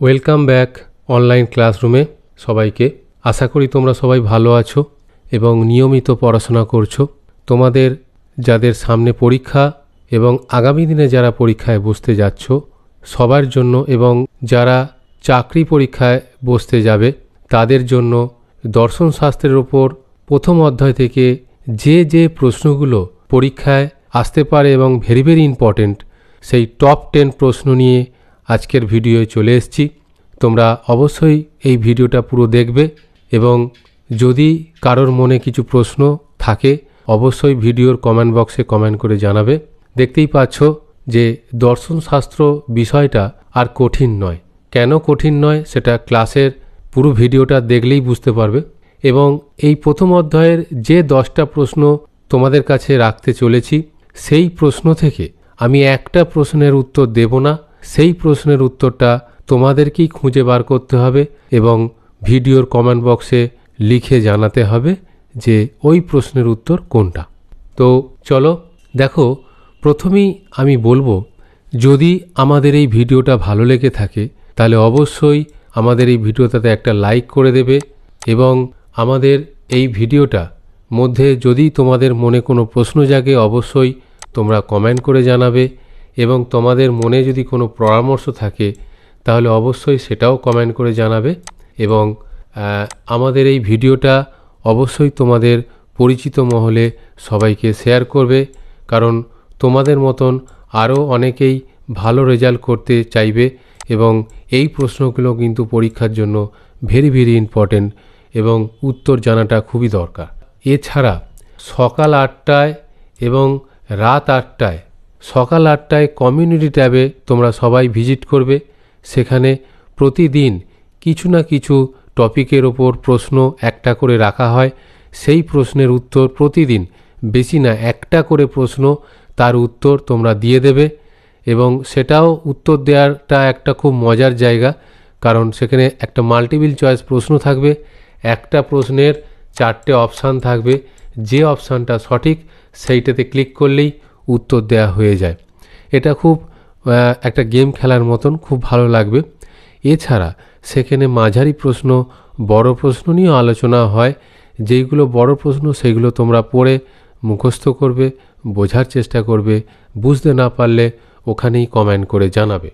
Welcome back online ক্লাসরুমে সবাইকে। আশা করি তোমরা সবাই ভালো আছো এবং নিয়মিত পড়াশোনা করছো। তোমাদের যাদের সামনে পরীক্ষা এবং আগামী দিনে যারা পরীক্ষায় বসতে যাচ্ছ সবার জন্য এবং যারা চাকরি পরীক্ষায় বসতে যাবে তাদের জন্য দর্শন শাস্ত্রের ওপর প্রথম অধ্যায় থেকে যে প্রশ্নগুলো পরীক্ষায় আসতে পারে এবং ভেরি ভেরি ইম্পর্টেন্ট সেই টপ 10 প্রশ্ন নিয়ে আজকের ভিডিওয়ে চলে এসেছি। তোমরা অবশ্যই এই ভিডিওটা পুরো দেখবে এবং যদি কারোর মনে কিছু প্রশ্ন থাকে অবশ্যই ভিডিওর কমেন্ট বক্সে কমেন্ট করে জানাবে। দেখতেই পাচ্ছ যে দর্শনশাস্ত্র বিষয়টা আর কঠিন নয়। কেন কঠিন নয় সেটা ক্লাসের পুরো ভিডিওটা দেখলেই বুঝতে পারবে। এবং এই প্রথম অধ্যায়ের যে 10টা প্রশ্ন তোমাদের কাছে রাখতে চলেছি সেই প্রশ্ন থেকে আমি একটা প্রশ্নের উত্তর দেব না, সেই প্রশ্নের উত্তরটা তোমাদেরকেই খুঁজে বার করতে হবে এবং ভিডিওর কমেন্ট বক্সে লিখে জানাতে হবে যে ওই প্রশ্নের উত্তর কোনটা। তো চলো দেখো, প্রথমেই আমি বলবো যদি আমাদের এই ভিডিওটা ভালো লেগে থাকে তাহলে অবশ্যই আমাদের এই ভিডিওটাতে একটা লাইক করে দেবে এবং আমাদের এই ভিডিওটা মধ্যে যদি তোমাদের মনে কোনো প্রশ্ন জাগে অবশ্যই তোমরা কমেন্ট করে জানাবে এবং তোমাদের মনে যদি কোনো পরামর্শ থাকে তাহলে অবশ্যই সেটাও কমেন্ট করে জানাবে এবং আমাদের এই ভিডিওটা অবশ্যই তোমাদের পরিচিত মহলে সবাইকে শেয়ার করবে, কারণ তোমাদের মতন আরও অনেকেই ভালো রেজাল্ট করতে চাইবে এবং এই প্রশ্নগুলো কিন্তু পরীক্ষার জন্য ভেরি ভেরি ইম্পর্টেন্ট এবং উত্তর জানাটা খুবই দরকার। এছাড়া সকাল 8টায় এবং রাত 8টায়, সকাল 8টায় কমিউনিটি ট্যাবে তোমরা সবাই ভিজিট করবে। সেখানে প্রতিদিন কিছু না কিছু টপিকের ওপর প্রশ্ন একটা করে রাখা হয়। সেই প্রশ্নের উত্তর প্রতিদিন, বেশি না একটা করে প্রশ্ন, তার উত্তর তোমরা দিয়ে দেবে এবং সেটাও উত্তর দেওয়াটা একটা খুব মজার জায়গা, কারণ সেখানে একটা মাল্টিপল চয়েস প্রশ্ন থাকবে, একটা প্রশ্নের 4টে অপশান থাকবে, যে অপশানটা সঠিক সেইটাতে ক্লিক করলেই উত্তর দেওয়া হয়ে যায়। এটা খুব একটা গেম খেলার মতন খুব ভালো লাগবে। এছাড়া সেখানে মাঝারি প্রশ্ন, বড় প্রশ্ন নিয়েও আলোচনা হয়। যেইগুলো বড় প্রশ্ন সেগুলো তোমরা পড়ে মুখস্থ করবে, বোঝার চেষ্টা করবে, বুঝতে না পারলে ওখানেই কমেন্ট করে জানাবে।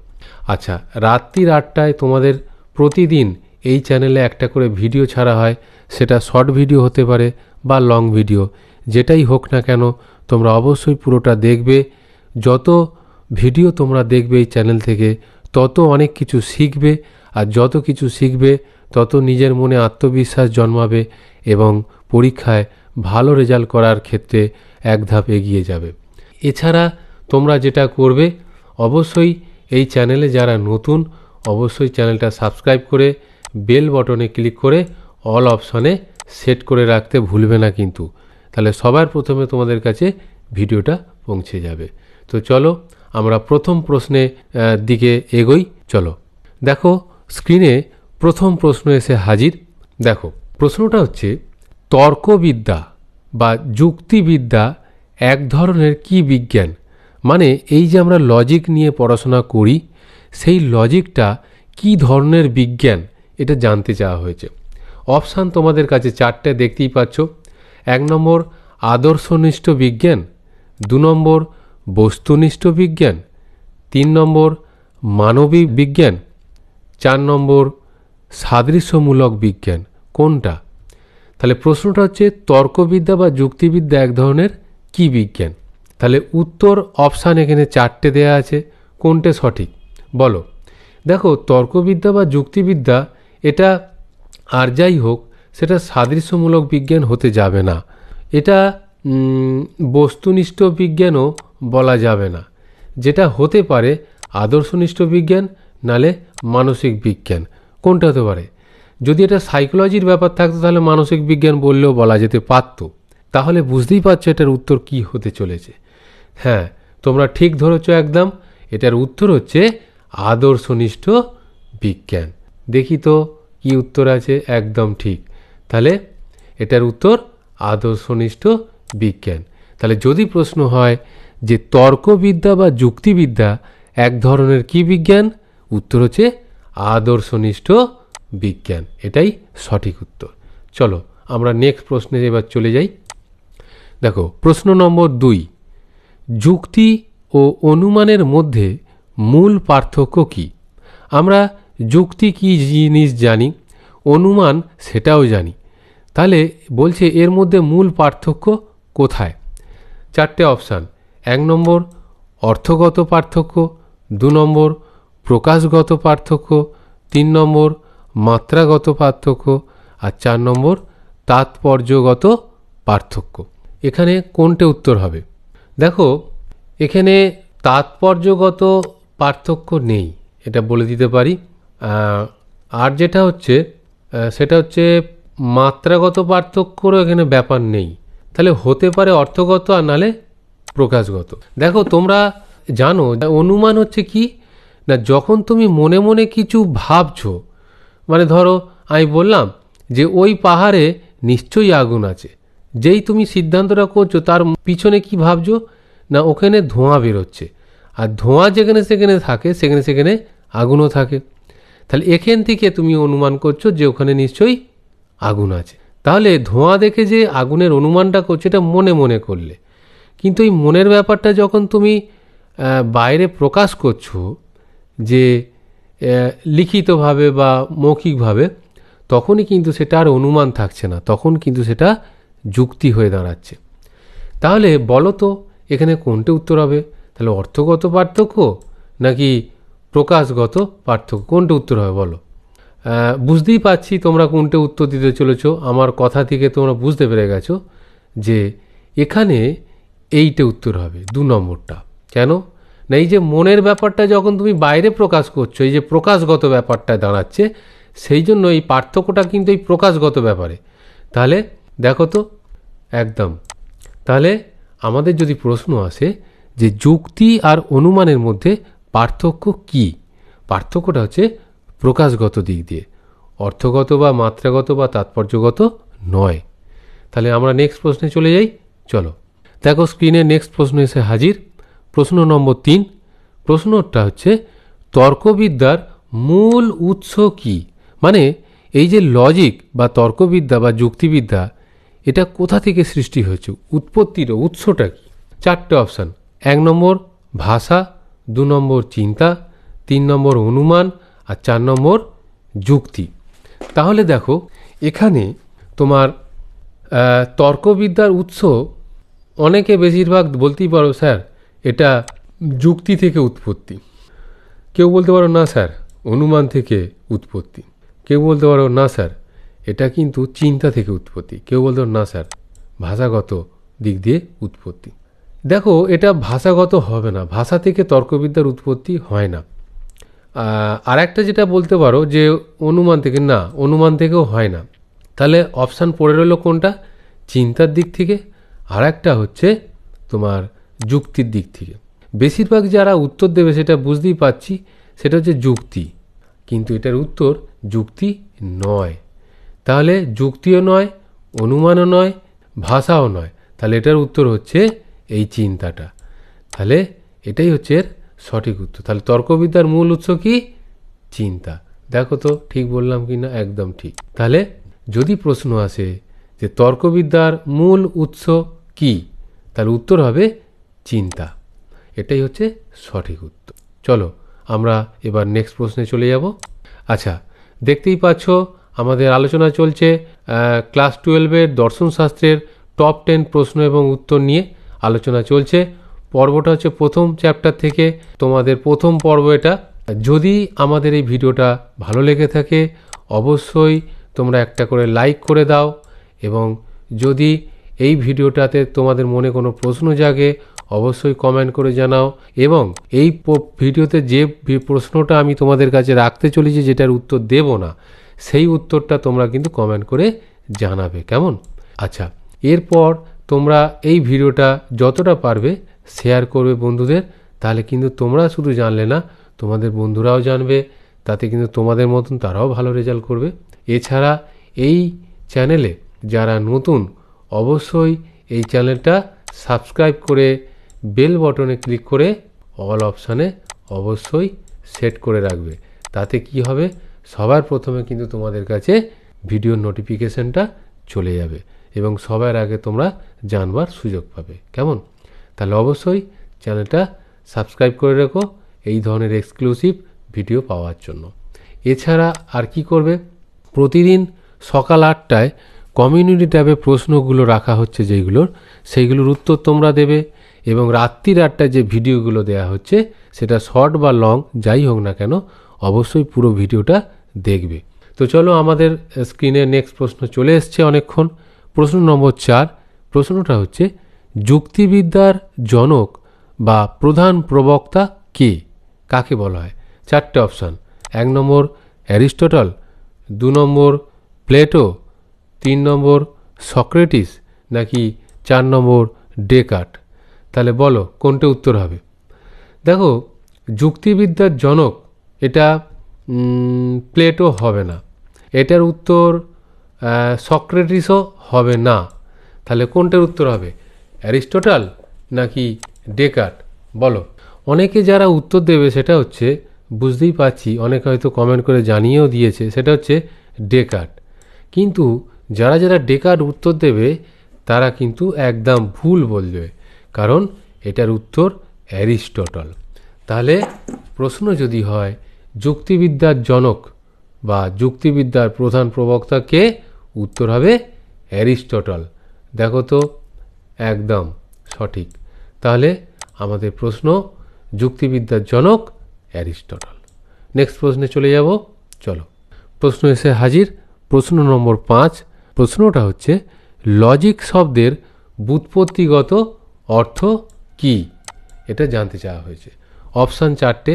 আচ্ছা, রাত্রির 8টায় তোমাদের প্রতিদিন এই চ্যানেলে একটা করে ভিডিও ছাড়া হয়, সেটা শর্ট ভিডিও হতে পারে বা লং ভিডিও, যেটাই হোক না কেন তোমরা অবশ্যই পুরোটা দেখবে। যত ভিডিও তোমরা দেখবে এই চ্যানেল থেকে তত অনেক কিছু শিখবে, আর যত কিছু শিখবে তত নিজের মনে আত্মবিশ্বাস জন্মাবে এবং পরীক্ষায় ভালো রেজাল্ট করার ক্ষেত্রে এক ধাপ এগিয়ে যাবে। এছাড়া তোমরা যেটা করবে অবশ্যই এই চ্যানেলে যারা নতুন অবশ্যই চ্যানেলটা সাবস্ক্রাইব করে বেল বটনে ক্লিক করে অল অপশনে সেট করে রাখতে ভুলবে না কিন্তু, তাহলে সবার প্রথমে তোমাদের কাছে ভিডিওটা পৌঁছে যাবে। তো চলো আমরা প্রথম প্রশ্নের দিকে এগোই। চলো দেখো, স্ক্রিনে প্রথম প্রশ্ন এসে হাজির। দেখো প্রশ্নটা হচ্ছে, তর্কবিদ্যা বা যুক্তিবিদ্যা এক ধরনের কি বিজ্ঞান? মানে এই যে আমরা লজিক নিয়ে পড়াশোনা করি সেই লজিকটা কি ধরনের বিজ্ঞান এটা জানতে চাওয়া হয়েছে। অপশান তোমাদের কাছে 4টে দেখতেই পাচ্ছ। 1 নম্বর আদর্শনিষ্ঠ বিজ্ঞান, 2 নম্বর বস্তুনিষ্ঠ বিজ্ঞান, 3 নম্বর মানবিক বিজ্ঞান, 4 নম্বর সাদৃশ্যমূলক বিজ্ঞান। কোনটা? তাহলে প্রশ্নটা হচ্ছে তর্কবিদ্যা বা যুক্তিবিদ্যা এক ধরনের কি বিজ্ঞান? তাহলে উত্তর অপশান এখানে 4টে দেয়া আছে, কোনটা সঠিক বলো। দেখো তর্কবিদ্যা বা যুক্তিবিদ্যা এটা আর যাই হোক সেটা সাদৃশ্যমূলক বিজ্ঞান হতে যাবে না, এটা বস্তুনিষ্ঠ বিজ্ঞানও বলা যাবে না। যেটা হতে পারে আদর্শনিষ্ঠ বিজ্ঞান নালে মানসিক বিজ্ঞান। কোনটা হতে পারে? যদি এটা সাইকোলজির ব্যাপার থাকতো তাহলে মানসিক বিজ্ঞান বললেও বলা যেতে পারত। তাহলে বুঝতেই পারছো এটার উত্তর কি হতে চলেছে। হ্যাঁ, তোমরা ঠিক ধরেছ একদম, এটার উত্তর হচ্ছে আদর্শনিষ্ঠ বিজ্ঞান। দেখি তো কি উত্তর আছে, একদম ঠিক। তাহলে এটার উত্তর আদর্শনিষ্ঠ বিজ্ঞান। তাহলে যদি প্রশ্ন হয় যে তর্কবিদ্যা বা যুক্তিবিদ্যা এক ধরনের কি বিজ্ঞান, উত্তর হচ্ছে আদর্শনিষ্ঠ বিজ্ঞান, এটাই সঠিক উত্তর। চলো আমরা নেক্সট প্রশ্নে এবার চলে যাই। দেখো প্রশ্ন নম্বর 2, যুক্তি ও অনুমানের মধ্যে মূল পার্থক্য কি? আমরা যুক্তি কি জিনিস জানি, অনুমান সেটাও জানি, তাহলে বলছে এর মধ্যে মূল পার্থক্য কোথায়? 4টে অপশান। 1 নম্বর অর্থগত পার্থক্য, 2 নম্বর প্রকাশগত পার্থক্য, 3 নম্বর মাত্রাগত পার্থক্য, আর 4 নম্বর তাৎপর্যগত পার্থক্য। এখানে কোনটা উত্তর হবে? দেখো এখানে তাৎপর্যগত পার্থক্য নেই, এটা বলে দিতে পারি। আর যেটা হচ্ছে সেটা হচ্ছে মাত্রাগত পার্থক্যরও এখানে ব্যাপার নেই, তাহলে হতে পারে অর্থগত আর নালে প্রকাশগত। দেখো তোমরা জানো অনুমান হচ্ছে কি না, যখন তুমি মনে মনে কিছু ভাবছো, মানে ধরো আমি বললাম যে ওই পাহাড়ে নিশ্চয়ই আগুন আছে, যেই তুমি সিদ্ধান্তটা করছো তার পিছনে কি ভাবছো না ওখানে ধোঁয়া বেরোচ্ছে, আর ধোঁয়া যেখানে সেখানে থাকে সেখানে সেখানে আগুনও থাকে, তাহলে এখান থেকে তুমি অনুমান করছো যে ওখানে নিশ্চয়ই আগুন আছে। তাহলে ধোঁয়া দেখে যে আগুনের অনুমানটা করছো এটা মনে মনে করলে, কিন্তু এই মনের ব্যাপারটা যখন তুমি বাইরে প্রকাশ করছো যে লিখিতভাবে বা মৌখিকভাবে, তখনই কিন্তু সেটা আর অনুমান থাকছে না, তখন কিন্তু সেটা যুক্তি হয়ে দাঁড়াচ্ছে। তাহলে বলো তো এখানে কোনটা উত্তর হবে? তাহলে অর্থগত পার্থক্য নাকি প্রকাশগত পার্থক্য, কোনটা উত্তর হবে বলো? বুঝতেই পারছি তোমরা কোনটা উত্তর দিতে চলেছো, আমার কথা থেকে তোমরা বুঝতে পেরে গেছো যে এখানে এইটা উত্তর হবে 2 নম্বরটা। কেন না, এই যে মনের ব্যাপারটা যখন তুমি বাইরে প্রকাশ করছো, এই যে প্রকাশগত ব্যাপারটা দাঁড়াচ্ছে, সেই জন্য এই পার্থক্যটা কিন্তু এই প্রকাশগত ব্যাপারে। তাহলে দেখো তো একদম, তাহলে আমাদের যদি প্রশ্ন আসে যে যুক্তি আর অনুমানের মধ্যে পার্থক্য কি, পার্থক্যটা হচ্ছে প্রকাশগত দিক দিয়ে, অর্থগত বা মাত্রাগত বা তাৎপর্যগত নয়। তাহলে আমরা নেক্সট প্রশ্নে চলে যাই। চলো দেখো স্ক্রিনে নেক্সট প্রশ্ন এসে হাজির। প্রশ্ন নম্বর 3, প্রশ্নটা হচ্ছে তর্কবিদ্যার মূল উৎস কি? মানে এই যে লজিক বা তর্কবিদ্যা বা যুক্তিবিদ্যা, এটা কোথা থেকে সৃষ্টি হয়েছে, উৎপত্তির উৎসটা কি? 4টে অপশান। 1 নম্বর ভাষা, 2 নম্বর চিন্তা, 3 নম্বর অনুমান, আর 4 নম্বর যুক্তি। তাহলে দেখো এখানে তোমার তর্কবিদ্যার উৎস অনেকে বেশিরভাগ বলতেই পারো স্যার এটা যুক্তি থেকে উৎপত্তি, কেউ বলতে পারো না স্যার অনুমান থেকে উৎপত্তি, কেউ বলতে পারো না স্যার এটা কিন্তু চিন্তা থেকে উৎপত্তি, কেউ বলতে পারো না স্যার ভাষাগত দিক দিয়ে উৎপত্তি। দেখো এটা ভাষাগত হবে না, ভাষা থেকে তর্কবিদ্যার উৎপত্তি হয় না। আর একটা যেটা বলতে পারো যে অনুমান থেকে, না অনুমান থেকেও হয় না। তাহলে অপশান পড়ে রইল কোনটা? চিন্তার দিক থেকে, আর একটা হচ্ছে তোমার যুক্তির দিক থেকে। বেশিরভাগ যারা উত্তর দেবে সেটা বুঝতেই পারছি সেটা হচ্ছে যুক্তি, কিন্তু এটার উত্তর যুক্তি নয়। তাহলে যুক্তিও নয়, অনুমানও নয়, ভাষাও নয়, তাহলে এটার উত্তর হচ্ছে এই চিন্তাটা। তাহলে এটাই হচ্ছে এর সঠিক উত্তর। তাহলে তর্কবিদ্যার মূল উৎস কি? চিন্তা। দেখো তো ঠিক বললাম কি না? একদম ঠিক। তাহলে যদি প্রশ্ন আসে যে তর্কবিদ্যার মূল উৎস কি, তার উত্তর হবে চিন্তা। এটাই হচ্ছে সঠিক উত্তর। চলো আমরা এবার নেক্সট প্রশ্নে চলে যাব। আচ্ছা দেখতেই পাচ্ছ আমাদের আলোচনা চলছে ক্লাস 12-এর দর্শনশাস্ত্রের টপ 10 প্রশ্ন এবং উত্তর নিয়ে আলোচনা চলছে। পর্বটা হচ্ছে প্রথম চ্যাপ্টার থেকে, তোমাদের প্রথম পর্ব এটা। যদি আমাদের এই ভিডিওটা ভালো লেগে থাকে অবশ্যই তোমরা একটা করে লাইক করে দাও, এবং যদি এই ভিডিওটাতে তোমাদের মনে কোনো প্রশ্ন জাগে অবশ্যই কমেন্ট করে জানাও, এবং এই ভিডিওতে যে প্রশ্নটা আমি তোমাদের কাছে রাখতে চলেছি যেটার উত্তর দেব না, সেই উত্তরটা তোমরা কিন্তু কমেন্ট করে জানাবে, কেমন? আচ্ছা এরপর তোমরা এই ভিডিওটা যতটা পারবে শেয়ার করবে বন্ধুদের, তাহলে কিন্তু তোমরা শুধু জানলে না তোমাদের বন্ধুরাও জানবে, তাতে কিন্তু তোমাদের মতন তারাও ভালো রেজাল্ট করবে। এছাড়া এই চ্যানেলে যারা নতুন অবশ্যই এই চ্যানেলটা সাবস্ক্রাইব করে বেল বটনে ক্লিক করে অল অপশানে অবশ্যই সেট করে রাখবে, তাতে কি হবে, সবার প্রথমে কিন্তু তোমাদের কাছে ভিডিওর নোটিফিকেশনটা চলে যাবে এবং সবার আগে তোমরা জানবার সুযোগ পাবে। কেমন? তাহলে অবশ্যই চ্যানেলটা সাবস্ক্রাইব করে রেখো এই ধরনের এক্সক্লুসিভ ভিডিও পাওয়ার জন্য। এছাড়া আর কি করবে, প্রতিদিন সকাল 8টায় কমিউনিটি ট্যাবে প্রশ্নগুলো রাখা হচ্ছে সেইগুলোর উত্তর তোমরা দেবে এবং রাত্রির 8টায় যে ভিডিওগুলো দেওয়া হচ্ছে সেটা শর্ট বা লং যাই হোক না কেন অবশ্যই পুরো ভিডিওটা দেখবে। তো চলো আমাদের স্ক্রিনে নেক্সট প্রশ্ন চলে এসছে অনেকক্ষণ। প্রশ্ন নম্বর 4, প্রশ্নটা হচ্ছে যুক্তিবিদ্যার জনক বা প্রধান প্রবক্তা কে, কাকে বলা হয়? 4টে অপশান। 1 নম্বর অ্যারিস্টটল, 2 নম্বর প্লেটো, 3 নম্বর সক্রেটিস, নাকি 4 নম্বর ডেকার্ট। তাহলে বলো কোনটা উত্তর হবে? দেখো, যুক্তিবিদ্যার জনক এটা প্লেটো হবে না, এটার উত্তর সক্রেটিসও হবে না। তাহলে কোনটার উত্তর হবে, অ্যারিস্টটল নাকি ডেকার্ট? বলো। অনেকে যারা উত্তর দেবে সেটা হচ্ছে, বুঝতেই পারছি অনেকে হয়তো কমেন্ট করে জানিয়েও দিয়েছে, সেটা হচ্ছে ডেকার্ট। কিন্তু যারা যারা ডেকার্ট উত্তর দেবে তারা কিন্তু একদম ভুল বলবে, কারণ এটার উত্তর অ্যারিস্টটল। তাহলে প্রশ্ন যদি হয় যুক্তিবিদ্যার জনক বা যুক্তিবিদ্যার প্রধান প্রবক্তা কে, উত্তর হবে অ্যারিস্টটল। দেখো তো একদম সঠিক। তাহলে আমাদের প্রশ্ন যুক্তিবিদ্যার জনক অ্যারিস্টটল। নেক্সট প্রশ্নে চলে যাব। চলো, প্রশ্ন এসে হাজির। প্রশ্ন নম্বর 5, প্রশ্নটা হচ্ছে লজিক শব্দের ব্যুৎপত্তিগত অর্থ কি, এটা জানতে চাওয়া হয়েছে। অপশান 4টে: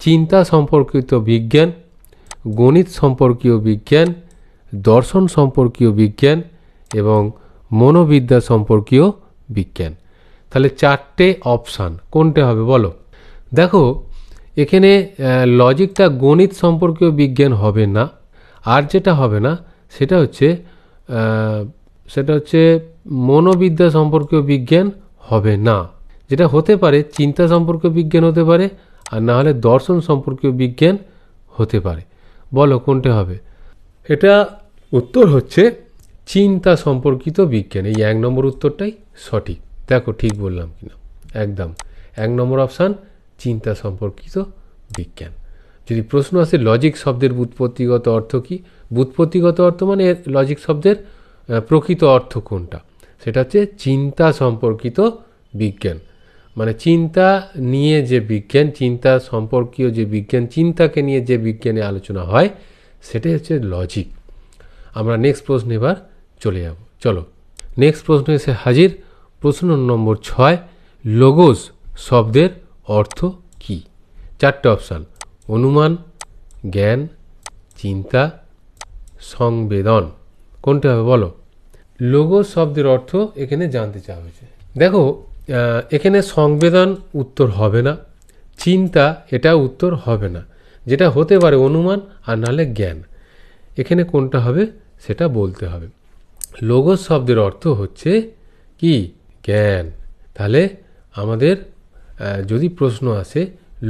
চিন্তা সম্পর্কিত বিজ্ঞান, গণিত সম্পর্কীয় বিজ্ঞান, দর্শন সম্পর্কীয় বিজ্ঞান এবং মনোবিদ্যা সম্পর্কীয় বিজ্ঞান। তাহলে 4টে অপশান কোনটা হবে বলো। দেখো, এখানে লজিকটা গণিত সম্পর্কীয় বিজ্ঞান হবে না, আর যেটা হবে না সেটা হচ্ছে মনোবিদ্যা সম্পর্কীয় বিজ্ঞান হবে না। যেটা হতে পারে চিন্তা সম্পর্কীয় বিজ্ঞান হতে পারে, আর না হলে দর্শন সম্পর্কীয় বিজ্ঞান হতে পারে। বলো কোনটা হবে? এটা উত্তর হচ্ছে চিন্তা সম্পর্কিত বিজ্ঞান। এই 1 নম্বর উত্তরটাই সঠিক। দেখো ঠিক বললাম কিনা, একদম 1 নম্বর অপশান চিন্তা সম্পর্কিত বিজ্ঞান। যদি প্রশ্ন আসে লজিক শব্দের ব্যুৎপত্তিগত অর্থ কি, ব্যুৎপত্তিগত অর্থ মানে লজিক শব্দের প্রকৃত অর্থ কোনটা, সেটা হচ্ছে চিন্তা সম্পর্কিত বিজ্ঞান। মানে চিন্তা নিয়ে যে বিজ্ঞান, চিন্তা সম্পর্কীয় যে বিজ্ঞান, চিন্তাকে নিয়ে যে বিজ্ঞানে আলোচনা হয় সেটাই হচ্ছে লজিক। আমরা নেক্সট প্রশ্ন এবার চলে যাব। চলো, নেক্সট প্রশ্ন এসে হাজির। প্রশ্ন নম্বর 6, লোগোস শব্দের অর্থ কি? 4টে অপশান: অনুমান, জ্ঞান, চিন্তা, সংবেদন। কোনটা হবে বলো? লোগোস শব্দের অর্থ এখানে জানতে চাওয়া হয়েছে। দেখো, এখানে সংবেদন উত্তর হবে না, চিন্তা এটা উত্তর হবে না। যেটা হতে পারে অনুমান আর নাহলে জ্ঞান। এখানে কোনটা হবে সেটা বলতে হবে। লোগোস শব্দের অর্থ হচ্ছে কি? জ্ঞান। তাহলে আমাদের যদি প্রশ্ন আসে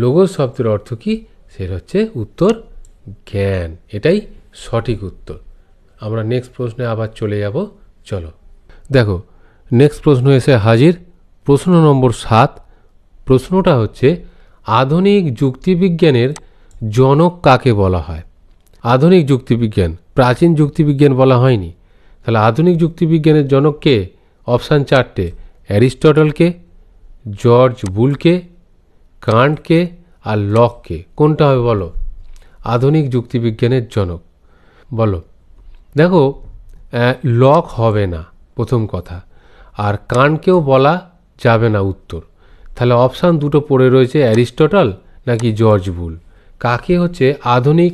লোগোস শব্দের অর্থ কি, সেটা হচ্ছে উত্তর জ্ঞান। এটাই সঠিক উত্তর। আমরা নেক্সট প্রশ্নে আবার চলে যাব। চলো, দেখো নেক্সট প্রশ্ন এসে হাজির। প্রশ্ন নম্বর 7, প্রশ্নটা হচ্ছে আধুনিক যুক্তিবিজ্ঞানের জনক কাকে বলা হয়? আধুনিক যুক্তিবিজ্ঞান, প্রাচীন যুক্তিবিজ্ঞান বলা হয়নি। তাহলে আধুনিক যুক্তিবিজ্ঞানের জনক কে? অপশান 4টে: অ্যারিস্টটলকে, জর্জ বুলকে, কান্টকে আর লককে। কোনটা হবে বলো আধুনিক যুক্তিবিজ্ঞানের জনক? বলো। দেখো, লক হবে না প্রথম কথা, আর কান্টকেও বলা যাবে না উত্তর। তাহলে অপশান দুটো পড়ে রয়েছে, অ্যারিস্টটল নাকি জর্জ বুল। কাকে হচ্ছে আধুনিক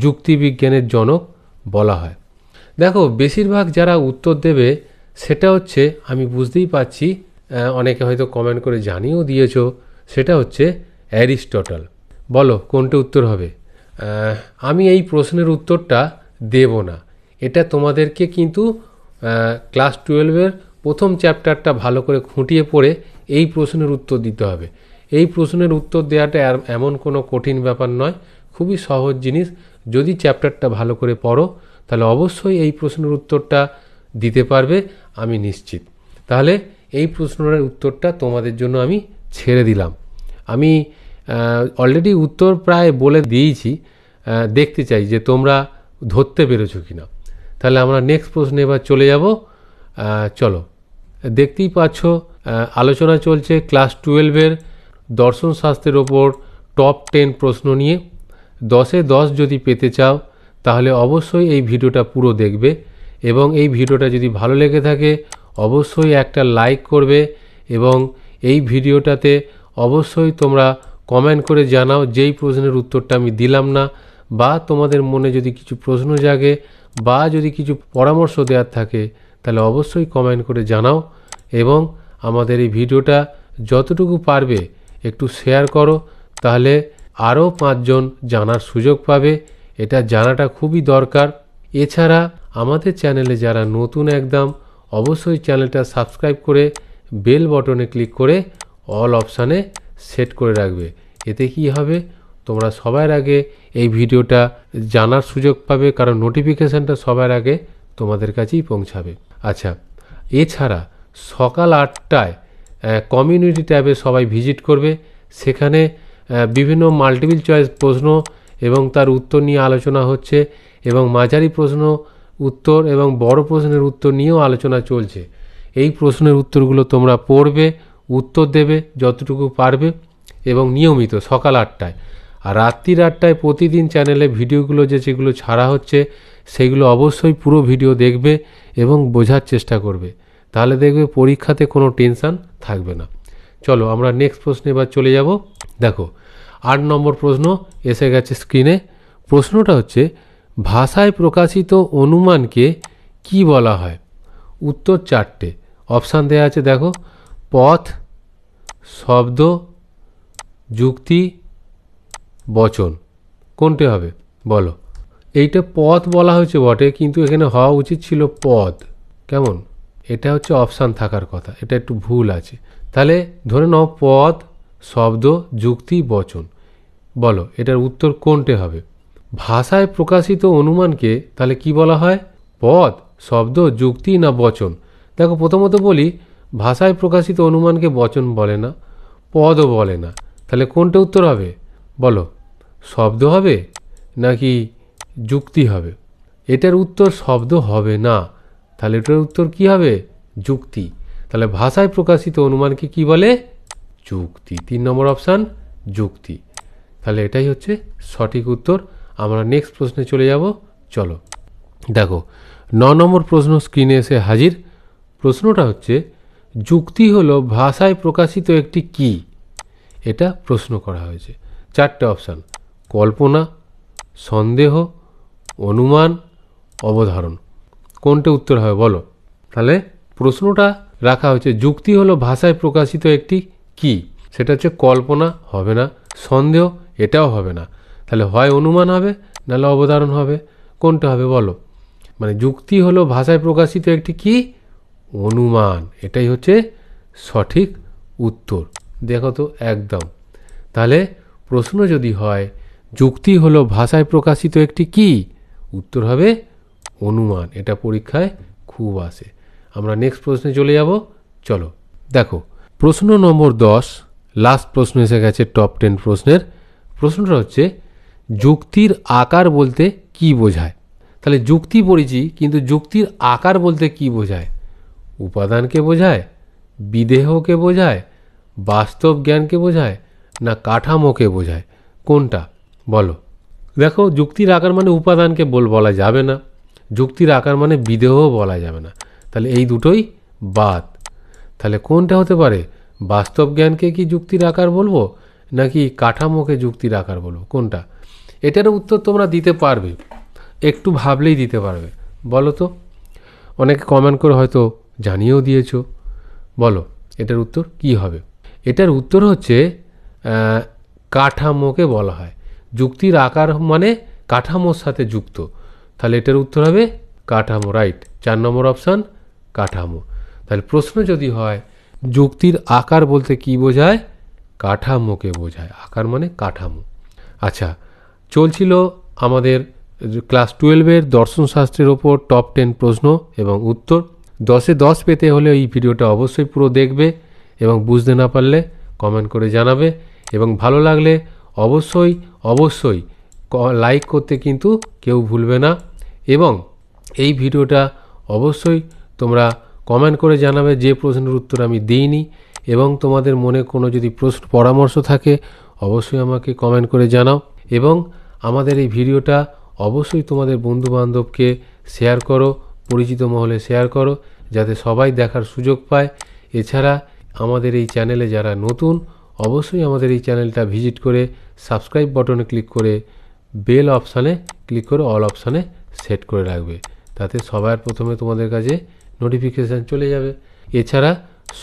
যুক্তিবিজ্ঞানের জনক বলা হয়? দেখো, বেশিরভাগ যারা উত্তর দেবে সেটা হচ্ছে, আমি বুঝতেই পারছি অনেকে হয়তো কমেন্ট করে জানিয়েও দিয়েছো, সেটা হচ্ছে অ্যারিস্টটল। বলো কোনটা উত্তর হবে? আমি এই প্রশ্নের উত্তরটা দেব না। এটা তোমাদেরকে কিন্তু ক্লাস 12-এর প্রথম চ্যাপ্টারটা ভালো করে খুঁটিয়ে পড়ে এই প্রশ্নের উত্তর দিতে হবে। এই প্রশ্নের উত্তর দেওয়াটা এমন কোনো কঠিন ব্যাপার নয়, খুবই সহজ জিনিস। যদি চ্যাপ্টারটা ভালো করে পড়ো তাহলে অবশ্যই এই প্রশ্নের উত্তরটা দিতে পারবে, আমি নিশ্চিত। তাহলে এই প্রশ্নের উত্তরটা তোমাদের জন্য আমি ছেড়ে দিলাম। আমি অলরেডি উত্তর প্রায় বলে দিয়েছি, দেখতে চাই যে তোমরা ধরতে পেরেছো কিনা। তাহলে আমরা নেক্সট প্রশ্নে এবার চলে যাব। চলো, দেখতেই পাচ্ছ আলোচনা চলছে ক্লাস 12-এর দর্শন শাস্ত্রের ওপর টপ 10 প্রশ্ন নিয়ে। 10-এ 10 যদি পেতে চাও তাহলে অবশ্যই এই ভিডিওটা পুরো দেখবে, এবং এই ভিডিওটা যদি ভালো লেগে থাকে অবশ্যই একটা লাইক করবে, এবং এই ভিডিওটাতে অবশ্যই তোমরা কমেন্ট করে জানাও যেই প্রশ্নের উত্তরটা আমি দিলাম না, বা তোমাদের মনে যদি কিছু প্রশ্ন জাগে বা যদি কিছু পরামর্শ দেওয়ার থাকে তাহলে অবশ্যই কমেন্ট করে জানাও। এবং আমাদের এই ভিডিওটা যতটুকু পারবে একটু শেয়ার করো, তাহলে আরও 5 জন জানার সুযোগ পাবে। এটা জানাটা খুবই দরকার। এছাড়া আমাদের চ্যানেলে যারা নতুন একদম, অবশ্যই চ্যানেলটা সাবস্ক্রাইব করে বেল বটনে ক্লিক করে অল অপশানে সেট করে রাখবে। এতে কি হবে, তোমরা সবার আগে এই ভিডিওটা জানার সুযোগ পাবে, কারণ নোটিফিকেশানটা সবার আগে তোমাদের কাছেই পৌঁছাবে। আচ্ছা, এছাড়া সকাল 8টায় কমিউনিটি ট্যাবে সবাই ভিজিট করবে। সেখানে বিভিন্ন মাল্টিপল চয়েস প্রশ্ন এবং তার উত্তর নিয়ে আলোচনা হচ্ছে, এবং মাঝারি প্রশ্ন উত্তর এবং বড় প্রশ্নের উত্তর নিয়েও আলোচনা চলছে। এই প্রশ্নের উত্তরগুলো তোমরা পড়বে, উত্তর দেবে যতটুকু পারবে, এবং নিয়মিত সকাল 8টায়। আর রাত্রির 8টায় প্রতিদিন চ্যানেলে ভিডিওগুলো যেগুলো ছাড়া হচ্ছে সেগুলো অবশ্যই পুরো ভিডিও দেখবে এবং বোঝার চেষ্টা করবে। তাহলে দেখবে পরীক্ষাতে কোনো টেনশান থাকবে না। চলো আমরা নেক্সট প্রশ্নে এবার চলে যাব। দেখো 8 নম্বর প্রশ্ন এসে গেছে স্ক্রিনে। প্রশ্নটা হচ্ছে, ভাষায় প্রকাশিত অনুমানকে কি বলা হয়? উত্তর 4টে অপশান দেওয়া আছে, দেখো। পথ, শব্দ, যুক্তি, বচন। কোনটি হবে বলো? এইটা পথ বলা হয়েছে বটে, কিন্তু এখানে হওয়া উচিত ছিল পদ। কেমন? এটা হচ্ছে অপশান থাকার কথা, এটা একটু ভুল আছে। তাহলে ধরে নাও পদ, শব্দ, যুক্তি, বচন। বলো এটার উত্তর কোনটে হবে? ভাষায় প্রকাশিত অনুমানকে তাহলে কি বলা হয়? পদ, শব্দ, যুক্তি না বচন? দেখো প্রথমত বলি, ভাষায় প্রকাশিত অনুমানকে বচন বলে না, পদও বলে না। তাহলে কোনটা উত্তর হবে বলো? শব্দ হবে নাকি যুক্তি হবে? এটার উত্তর শব্দ হবে না, তাহলে এটার উত্তর কি হবে? যুক্তি। তাহলে ভাষায় প্রকাশিত অনুমানকে কি বলে? যুক্তি। 3 নম্বর অপশান যুক্তি। তাহলে এটাই হচ্ছে সঠিক উত্তর। আমরা নেক্সট প্রশ্নে চলে যাব। চলো দেখো 9 নম্বর প্রশ্ন স্ক্রিনে এসে হাজির। প্রশ্নটা হচ্ছে, যুক্তি হলো ভাষায় প্রকাশিত একটি কি? এটা প্রশ্ন করা হয়েছে। 4টে অপশান: কল্পনা, সন্দেহ, অনুমান, অবধারণ। কোনটা উত্তর হবে বলো? তাহলে প্রশ্নটা রাখা হয়েছে, যুক্তি হলো ভাষায় প্রকাশিত একটি কি? সেটা হচ্ছে কল্পনা হবে না, সন্দেহ এটাও হবে না। তাহলে হয় অনুমান হবে নাহলে অবধারণ হবে। কোনটা হবে বলো? মানে যুক্তি হলো ভাষায় প্রকাশিত একটি কি? অনুমান। এটাই হচ্ছে সঠিক উত্তর। দেখো তো একদম। তাহলে প্রশ্ন যদি হয় যুক্তি হলো ভাষায় প্রকাশিত একটি কি, উত্তর হবে অনুমান। এটা পরীক্ষায় খুব আসে। আমরা নেক্সট প্রশ্নে চলে যাব। চলো দেখো প্রশ্ন নম্বর 10, লাস্ট প্রশ্ন এসে গেছে টপ 10 প্রশ্নের। প্রশ্নটা হচ্ছে, যুক্তির আকার বলতে কি বোঝায়? তাহলে যুক্তি পড়েছি, কিন্তু যুক্তির আকার বলতে কি বোঝায়? উপাদানকে বোঝায়, বিদেহকে বোঝায়, বাস্তব জ্ঞানকে বোঝায়, না কাঠামোকে বোঝায়? কোনটা বলো? দেখো যুক্তির আকার মানে উপাদানকে বলা যাবে না, যুক্তির আকার মানে বিদেহ বলা যাবে না। তাহলে এই দুটোই বাদ। তাহলে কোনটা হতে পারে? বাস্তব জ্ঞানকে কি যুক্তির আকার বলবো নাকি কাঠামোকে যুক্তির আকার বলবো? কোনটা? এটার উত্তর তোমরা দিতে পারবে, একটু ভাবলেই দিতে পারবে। বলো তো, অনেকে কমেন্ট করে হয়তো জানিয়েও দিয়েছো। বলো এটার উত্তর কি হবে? এটার উত্তর হচ্ছে কাঠামোকে বলা হয়। যুক্তির আকার মানে কাঠামোর সাথে যুক্ত। তাহলে এটার উত্তর হবে কাঠামো। রাইট, 4 নম্বর অপশান কাঠামো। তাহলে প্রশ্ন যদি হয় যুক্তির আকার বলতে কি বোঝায়? কাঠামোকে বোঝায়। আকার মানে কাঠামো। আচ্ছা, চলছিল আমাদের ক্লাস 12-এর দর্শনশাস্ত্রের ওপর টপ 10 প্রশ্ন এবং উত্তর। 10-এ 10 পেতে হলে এই ভিডিওটা অবশ্যই পুরো দেখবে এবং বুঝতে না পারলে কমেন্ট করে জানাবে, এবং ভালো লাগলে অবশ্যই লাইক করতে কিন্তু কেউ ভুলবে না। এবং এই ভিডিওটা অবশ্যই তোমরা কমেন্ট করে জানাবে যে প্রশ্নের উত্তর আমি দিইনি, এবং তোমাদের মনে কোনো যদি প্রশ্ন পরামর্শ থাকে অবশ্যই আমাকে কমেন্ট করে জানাও। এবং আমাদের এই ভিডিওটা অবশ্যই তোমাদের বন্ধুবান্ধবকে শেয়ার করো, পরিচিত মহলে শেয়ার করো, যাতে সবাই দেখার সুযোগ পায়। এছাড়া আমাদের এই চ্যানেলে যারা নতুন, অবশ্যই আমাদের এই চ্যানেলটা ভিজিট করে সাবস্ক্রাইব বাটনে ক্লিক করে বেল অপশানে ক্লিক করে অল অপশানে সেট করে রাখবে, তাতে সবার প্রথমে তোমাদের কাছে নোটিফিকেশান চলে যাবে। এছাড়া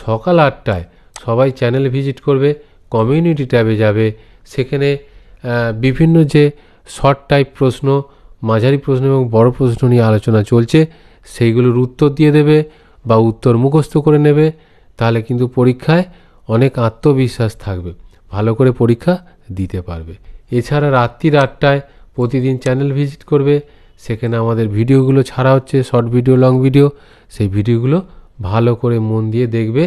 সকাল 8টায় সবাই চ্যানেল ভিজিট করবে, কমিউনিটি ট্যাবে যাবে, সেখানে বিভিন্ন যে শর্ট টাইপ প্রশ্ন, মাঝারি প্রশ্ন এবং বড় প্রশ্ন নিয়ে আলোচনা চলছে, সেইগুলোর উত্তর দিয়ে দেবে বা উত্তর মুখস্থ করে নেবে। তাহলে কিন্তু পরীক্ষায় অনেক আত্মবিশ্বাস থাকবে, ভালো করে পরীক্ষা দিতে পারবে। এছাড়া রাত্রি 8টায় প্রতিদিন চ্যানেল ভিজিট করবে, সেখানে আমাদের ভিডিওগুলো ছাড়া হচ্ছে, শর্ট ভিডিও, লং ভিডিও। সেই ভিডিওগুলো ভালো করে মন দিয়ে দেখবে,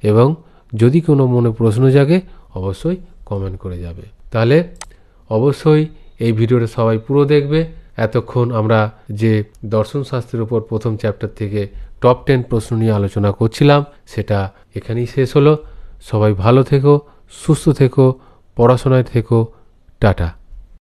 এবং যদি কোনো মনে প্রশ্ন জাগে অবশ্যই কমেন্ট করে যাবে। তাহলে অবশ্যই এই ভিডিওটা সবাই পুরো দেখবে। এতক্ষণ আমরা যে দর্শনশাস্ত্রের উপর প্রথম চ্যাপ্টার থেকে টপ 10 প্রশ্ন নিয়ে আলোচনা করছিলাম, সেটা এখানেই শেষ হলো। সবাই ভালো থেকো, সুস্থ থেকো, পড়াশোনায় থেকো। টাটা।